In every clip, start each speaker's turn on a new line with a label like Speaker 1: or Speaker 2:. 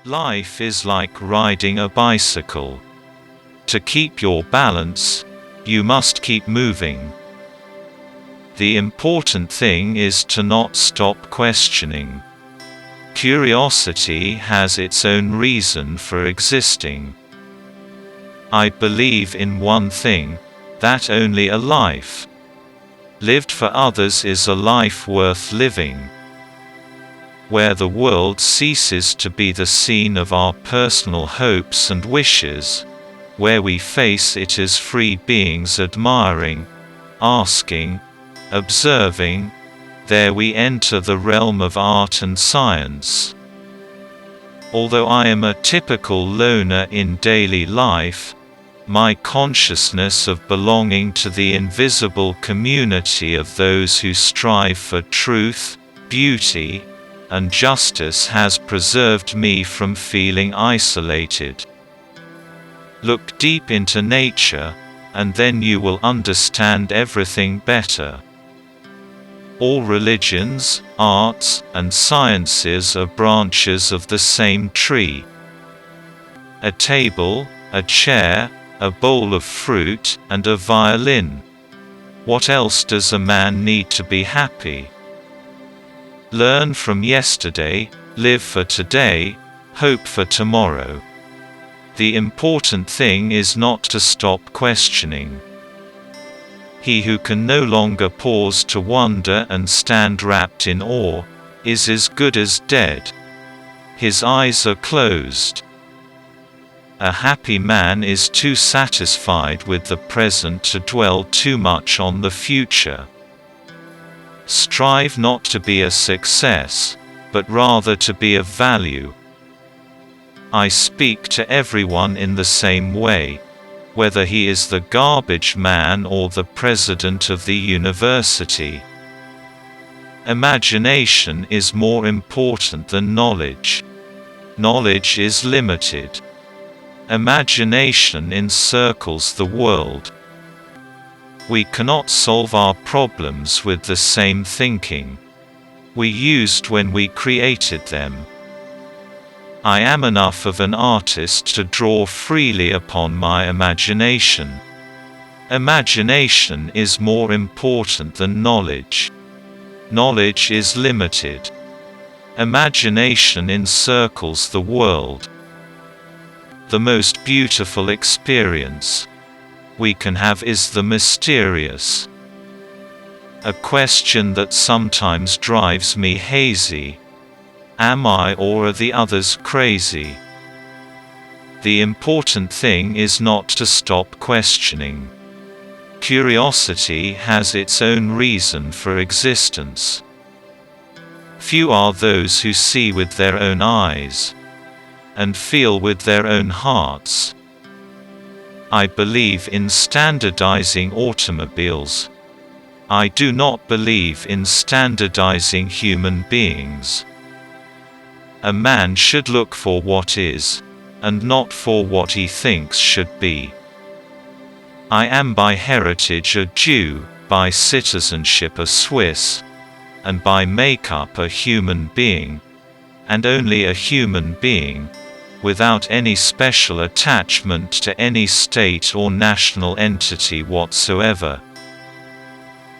Speaker 1: Life is like riding a bicycle. To keep your balance, you must keep moving. The important thing is to not stop questioning. Curiosity has its own reason for existing. I believe in one thing, that only a life lived for others is a life worth living. Where the world ceases to be the scene of our personal hopes and wishes, where we face it as free beings admiring, asking, observing, there we enter the realm of art and science. Although I am a typical loner in daily life, my consciousness of belonging to the invisible community of those who strive for truth, beauty, and justice has preserved me from feeling isolated. Look deep into nature, and then you will understand everything better. All religions, arts, and sciences are branches of the same tree. A table, a chair, a bowl of fruit, and a violin. What else does a man need to be happy? Learn from yesterday, live for today, hope for tomorrow. The important thing is not to stop questioning. He who can no longer pause to wonder and stand wrapped in awe, is as good as dead. His eyes are closed. A happy man is too satisfied with the present to dwell too much on the future. Strive not to be a success, but rather to be of value. I speak to everyone in the same way, whether he is the garbage man or the president of the university. Imagination is more important than knowledge. Knowledge is limited. Imagination encircles the world. We cannot solve our problems with the same thinking we used when we created them. I am enough of an artist to draw freely upon my imagination. Imagination is more important than knowledge. Knowledge is limited. Imagination encircles the world. The most beautiful experience we can have is the mysterious. A question that sometimes drives me hazy: am I or are the others crazy? The important thing is not to stop questioning. Curiosity has its own reason for existence. Few are those who see with their own eyes and feel with their own hearts. I believe in standardizing automobiles. I do not believe in standardizing human beings. A man should look for what is, and not for what he thinks should be. I am by heritage a Jew, by citizenship a Swiss, and by makeup a human being, and only a human being, without any special attachment to any state or national entity whatsoever.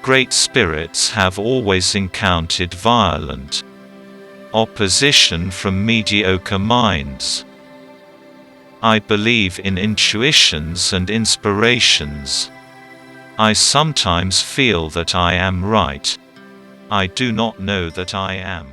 Speaker 1: Great spirits have always encountered violent opposition from mediocre minds. I believe in intuitions and inspirations. I sometimes feel that I am right. I do not know that I am.